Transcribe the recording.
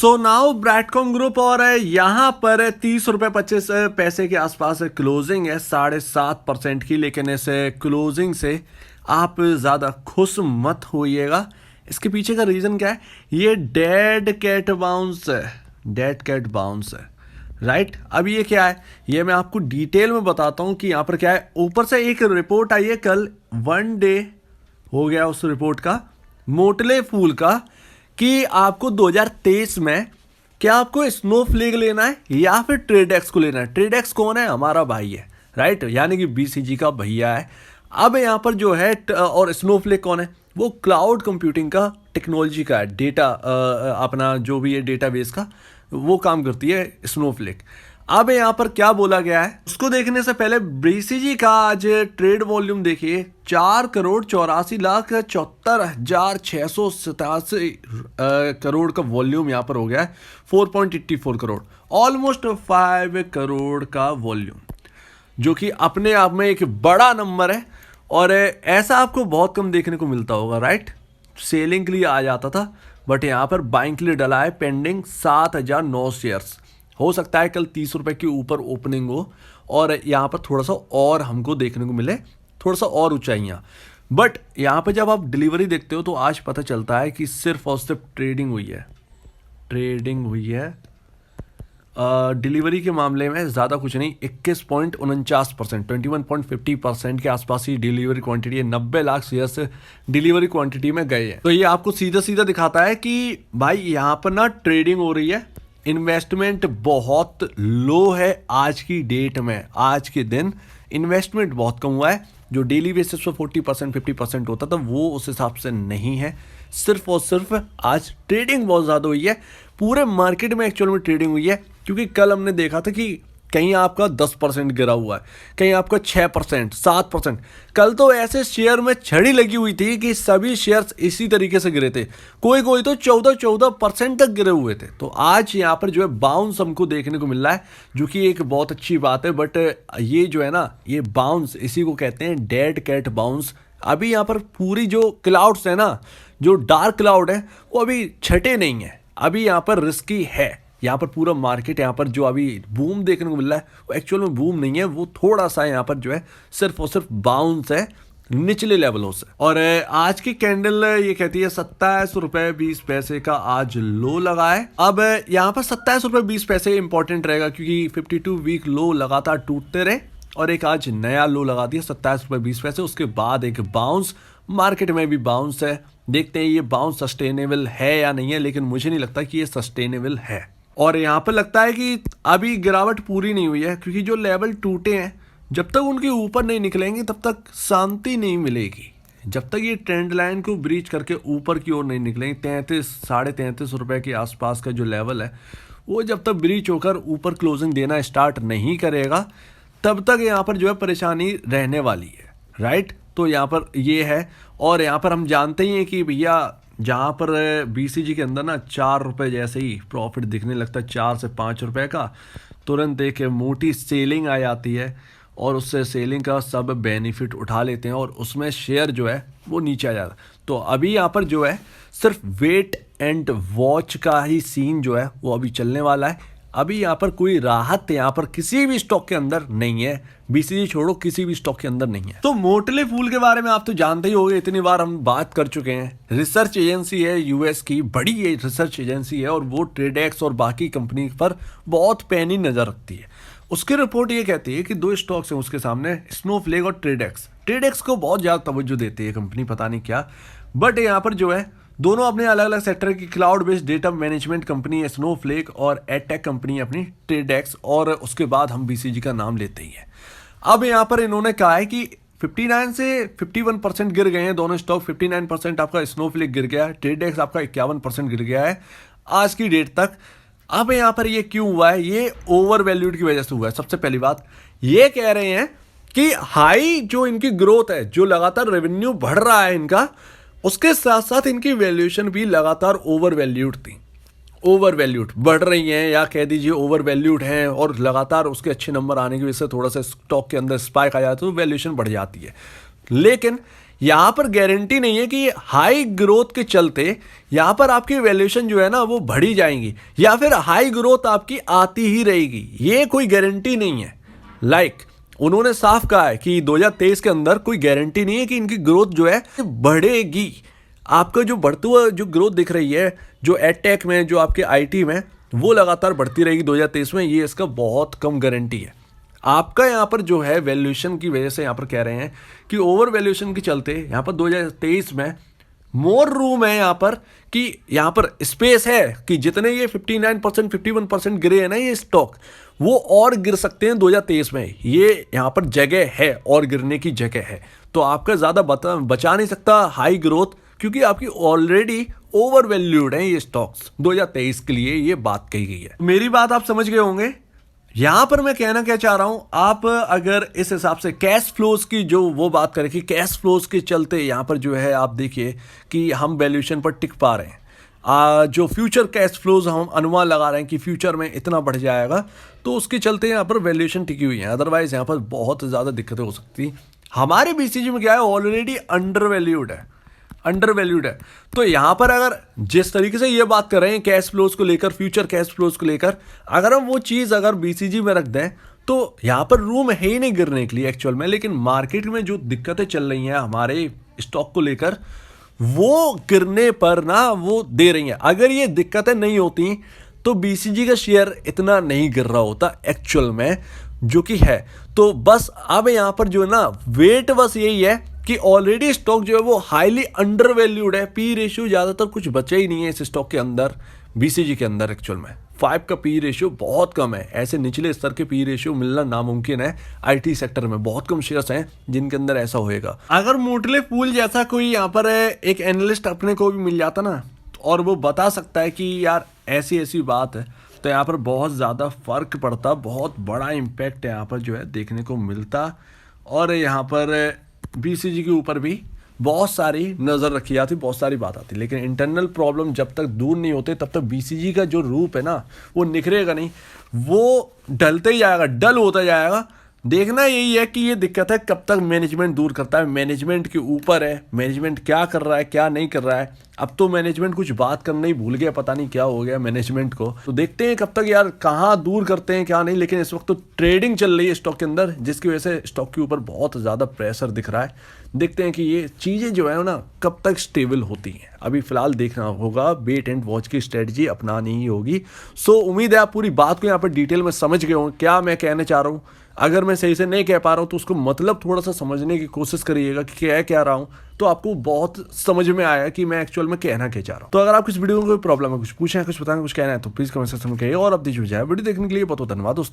So now ब्रैडकॉम group और यहाँ पर 30 रुपये 25 पैसे के आसपास क्लोजिंग है 7.5% की। लेकिन इस क्लोजिंग से आप ज़्यादा खुश मत होइएगा। इसके पीछे का रीज़न क्या है? ये डेड कैट बाउंस है, डेड कैट बाउंस है, राइट। अब ये क्या है, ये मैं आपको डिटेल में बताता हूँ कि यहाँ पर क्या है। ऊपर से एक रिपोर्ट आई है कल, 1 डे हो गया उस रिपोर्ट का, मोटले फूल का, कि आपको 2023 में क्या आपको स्नोफ्लेक लेना है या फिर ट्रेडेक्स को लेना है। ट्रेडेक्स कौन है? हमारा भाई है, राइट, यानी कि बीसीजी का भैया है। अब यहाँ पर जो है और स्नोफ्लेक कौन है? वो क्लाउड कंप्यूटिंग का टेक्नोलॉजी का है, डेटा अपना जो भी है डेटाबेस का वो काम करती है स्नोफ्लेक। अब यहाँ पर क्या बोला गया है उसको देखने से पहले बीसीजी का आज ट्रेड वॉल्यूम देखिए, 4,84,74,687 करोड़ का वॉल्यूम यहाँ पर हो गया है, 4.84 करोड़, ऑलमोस्ट 5 करोड़ का वॉल्यूम, जो कि अपने आप में एक बड़ा नंबर है। और ऐसा आपको बहुत कम देखने को मिलता होगा, राइट। सेलिंग के लिए आ जाता था, बट यहाँ पर बाइंग के लिए डला है पेंडिंग 7,009 शेयर्स। हो सकता है कल 30 रुपये के ऊपर ओपनिंग हो और यहाँ पर थोड़ा सा और हमको देखने को मिले, थोड़ा सा और ऊंचाइयाँ। बट यहाँ पर जब आप डिलीवरी देखते हो तो आज पता चलता है कि सिर्फ और सिर्फ ट्रेडिंग हुई है। डिलीवरी के मामले में ज़्यादा कुछ नहीं, 21.49%, 21.50% के आसपास ही डिलीवरी क्वांटिटी है। 90 लाख शेयर्स डिलीवरी क्वांटिटी में गए हैं। तो ये आपको सीधा सीधा दिखाता है कि भाई यहाँ पर ना ट्रेडिंग हो रही है, इन्वेस्टमेंट बहुत लो है आज की डेट में। आज के दिन इन्वेस्टमेंट बहुत कम हुआ है। जो डेली बेसिस पर 40% 50% होता था वो उस हिसाब से नहीं है। सिर्फ और सिर्फ आज ट्रेडिंग बहुत ज़्यादा हुई है, पूरे मार्केट में एक्चुअल में ट्रेडिंग हुई है। क्योंकि कल हमने देखा था कि कहीं आपका 10% गिरा हुआ है, कहीं आपका 6%, 7%। कल तो ऐसे शेयर में छड़ी लगी हुई थी कि सभी शेयर्स इसी तरीके से गिरे थे, कोई कोई तो 14% तक गिरे हुए थे। तो आज यहाँ पर जो है बाउंस हमको देखने को मिल रहा है, जो कि एक बहुत अच्छी बात है। बट ये जो है ना, ये बाउंस इसी को कहते हैं डेड कैट बाउंस। अभी यहाँ पर पूरी जो क्लाउड्स है ना, जो डार्क क्लाउड है, वो अभी छटे नहीं है, अभी यहाँ पर रिस्की है। यहाँ पर पूरा मार्केट, यहाँ पर जो अभी बूम देखने को मिल रहा है वो एक्चुअल में बूम नहीं है, वो थोड़ा सा यहाँ पर जो है सिर्फ और सिर्फ बाउंस है निचले लेवलों से। और आज की कैंडल ये कहती है 27.20 का आज लो लगा है। अब यहाँ पर 27.20 इंपॉर्टेंट रहेगा, क्योंकि 52 वीक लो लगातार टूटते रहे और एक आज नया लो लगा दिया 27.20। उसके बाद एक बाउंस, मार्केट में भी बाउंस है। देखते हैं ये बाउंस सस्टेनेबल है या नहीं है, लेकिन मुझे नहीं लगता कि ये सस्टेनेबल है। और यहाँ पर लगता है कि अभी गिरावट पूरी नहीं हुई है, क्योंकि जो लेवल टूटे हैं जब तक उनके ऊपर नहीं निकलेंगे तब तक शांति नहीं मिलेगी। जब तक ये ट्रेंड लाइन को ब्रीच करके ऊपर की ओर नहीं निकलेंगे, 33-33.5 रुपये के आसपास का जो लेवल है वो जब तक ब्रीच होकर ऊपर क्लोजिंग देना स्टार्ट नहीं करेगा तब तक यहाँ पर जो है परेशानी रहने वाली है, राइट। तो यहाँ पर ये है। और यहाँ पर हम जानते ही हैं कि भैया जहाँ पर बीसीजी के अंदर ना 4 रुपये जैसे ही प्रॉफिट दिखने लगता है, 4 से 5 रुपये का, तुरंत एक मोटी सेलिंग आ जाती है और उससे सेलिंग का सब बेनिफिट उठा लेते हैं और उसमें शेयर जो है वो नीचे आ जाता है। तो अभी यहाँ पर जो है सिर्फ वेट एंड वॉच का ही सीन जो है वो अभी चलने वाला है। अभी यहाँ पर कोई राहत यहाँ पर किसी भी स्टॉक के अंदर नहीं है, बीसीजी छोड़ो किसी भी स्टॉक के अंदर नहीं है। तो मोटले फूल के बारे में आप तो जानते ही होंगे, इतनी बार हम बात कर चुके हैं। रिसर्च एजेंसी है यूएस की, बड़ी ये रिसर्च एजेंसी है और वो ट्रेडेक्स और बाकी कंपनी पर बहुत पैनी नजर रखती है। उसकी रिपोर्ट ये कहती है कि 2 स्टॉक्स हैं उसके सामने, स्नोफ्लेक और ट्रेडेक्स। ट्रेडेक्स को बहुत ज़्यादा तवज्जो देती है कंपनी, पता नहीं क्या। बट यहाँ पर जो है दोनों अपने अलग अलग सेक्टर की cloud based data management company है स्नोफ्लेक और एडटेक कंपनी है अपनी ट्रेडेक्स, और उसके बाद हम बीसीजी का नाम लेते ही हैं। अब यहाँ पर इन्होंने कहा है कि 59 से 51% गिर गए हैं दोनों स्टॉक। 59% आपका स्नोफ्लेक गिर गया है, ट्रेडेक्स आपका 51% गिर गया है आज की डेट तक। अब यहाँ पर ये क्यों हुआ है? ये ओवर वैल्यूड की वजह से हुआ है। सबसे पहली बात ये कह रहे हैं कि हाई जो इनकी ग्रोथ है, जो लगातार रेवेन्यू बढ़ रहा है इनका, उसके साथ साथ इनकी वैल्यूएशन भी लगातार ओवर वैल्यूड थी। ओवर वैल्यूड बढ़ रही हैं या कह दीजिए ओवर वैल्यूड हैं, और लगातार उसके अच्छे नंबर आने की वजह से थोड़ा सा स्टॉक के अंदर स्पाइक आ जाता है तो वैल्यूएशन बढ़ जाती है। लेकिन यहाँ पर गारंटी नहीं है कि हाई ग्रोथ के चलते यहाँ पर आपकी वैल्यूएशन जो है ना वो बढ़ी जाएंगी या फिर हाई ग्रोथ आपकी आती ही रहेगी, ये कोई गारंटी नहीं है। उन्होंने साफ कहा है कि 2023 के अंदर कोई गारंटी नहीं है कि इनकी ग्रोथ जो है बढ़ेगी। आपका जो बढ़ते हुआ जो ग्रोथ दिख रही है जो एडटेक में, जो आपके आईटी में, वो लगातार बढ़ती रहेगी 2023 में, ये इसका बहुत कम गारंटी है। आपका यहाँ पर जो है वैल्यूएशन की वजह से यहाँ पर कह रहे हैं कि ओवर वैल्यूएशन के चलते यहाँ पर 2023 में मोर रूम है यहाँ पर, कि यहाँ पर स्पेस है कि जितने ये 59% 51% गिरे हैं ना ये स्टॉक, वो और गिर सकते हैं 2023 में। ये यहाँ पर जगह है और गिरने की जगह है, तो आपका ज़्यादा बचा नहीं सकता हाई ग्रोथ, क्योंकि आपकी ऑलरेडी ओवर वैल्यूड है ये स्टॉक्स 2023 के लिए, ये बात कही गई है। मेरी बात आप समझ गए होंगे। यहां पर मैं कहना क्या चाह रहा हूं, आप अगर इस हिसाब से कैश फ्लोज की जो वो बात करें कि कैश फ्लोज के चलते यहां पर जो है आप देखिए कि हम वैल्यूएशन पर टिक पा रहे हैं। जो फ्यूचर कैश फ्लोज हम अनुमान लगा रहे हैं कि फ्यूचर में इतना बढ़ जाएगा, तो उसके चलते यहाँ पर वैल्यूएशन टिकी हुई है। अदरवाइज यहाँ पर बहुत ज़्यादा दिक्कतें हो सकती। हमारे बीसीजी में क्या है, ऑलरेडी अंडर वैल्यूड है। तो यहां पर अगर जिस तरीके से ये बात कर रहे हैं कैश फ्लोज को लेकर, फ्यूचर कैश फ्लोज को लेकर, अगर हम वो चीज अगर बीसीजी में रख दें तो यहां पर रूम है ही नहीं गिरने के लिए एक्चुअल में। लेकिन मार्केट में जो दिक्कतें चल रही हैं हमारे स्टॉक को लेकर, वो गिरने पर ना वो दे रही हैं। अगर ये दिक्कतें नहीं होती तो बीसीजी का शेयर इतना नहीं गिर रहा होता एक्चुअल में, जो कि है। तो बस अब यहां पर जो है ना वेट बस यही है कि ऑलरेडी स्टॉक जो है वो हाईली अंडर वैल्यूड है। पी रेशियो ज्यादातर कुछ बचा ही नहीं है इस स्टॉक के अंदर, बीसीजी के अंदर एक्चुअल में 5 का पी रेशियो बहुत कम है। ऐसे निचले स्तर के पी रेशियो मिलना नामुमकिन है। आईटी सेक्टर में बहुत कम शेयर्स हैं जिनके अंदर ऐसा होएगा। अगर मोटले फूल जैसा कोई यहाँ पर एक एनालिस्ट अपने को भी मिल जाता ना, और वो बता सकता है कि यार ऐसी ऐसी बात है, तो यहाँ पर बहुत ज़्यादा फर्क पड़ता, बहुत बड़ा इम्पैक्ट यहाँ पर जो है देखने को मिलता। और यहाँ पर बीसीजी के ऊपर भी बहुत सारी नज़र रखी जाती, बहुत सारी बात आती। लेकिन इंटरनल प्रॉब्लम जब तक दूर नहीं होते तब तक बीसीजी का जो रूप है ना वो निखरेगा नहीं, वो ढलते ही जाएगा, डल होता जाएगा। देखना यही है कि ये दिक्कत है कब तक मैनेजमेंट दूर करता है। मैनेजमेंट के ऊपर है, मैनेजमेंट क्या कर रहा है क्या नहीं कर रहा है। अब तो मैनेजमेंट कुछ बात करना ही भूल गया, पता नहीं क्या हो गया मैनेजमेंट को। तो देखते हैं कब तक यार कहाँ दूर करते हैं क्या नहीं। लेकिन इस वक्त तो ट्रेडिंग चल रही है स्टॉक के अंदर, जिसकी वजह से स्टॉक के ऊपर बहुत ज़्यादा प्रेशर दिख रहा है। देखते हैं कि ये चीज़ें जो है ना कब तक स्टेबल होती हैं। अभी फिलहाल देखना होगा, वेट एंड वॉच की स्ट्रेटजी अपनानी ही होगी। सो उम्मीद है आप पूरी बात को यहाँ पर डिटेल में समझ गए होंगे क्या मैं कहना चाह रहा हूँ। अगर मैं सही से नहीं कह पा रहा हूँ तो उसको मतलब थोड़ा सा समझने की कोशिश करिएगा कि क्या रहा हूँ, तो आपको बहुत समझ में आया कि मैं एक्चुअल में कहना क्या चाह रहा हूँ। तो अगर आप किस वीडियो में कोई प्रॉब्लम है, कुछ पूछे, कुछ बताना, कुछ कहना है, तो प्लीज कमेंट सेक्शन में कहिए। और अब दीजिए वीडियो देखने के लिए बहुत बहुत धन्यवाद दोस्तों।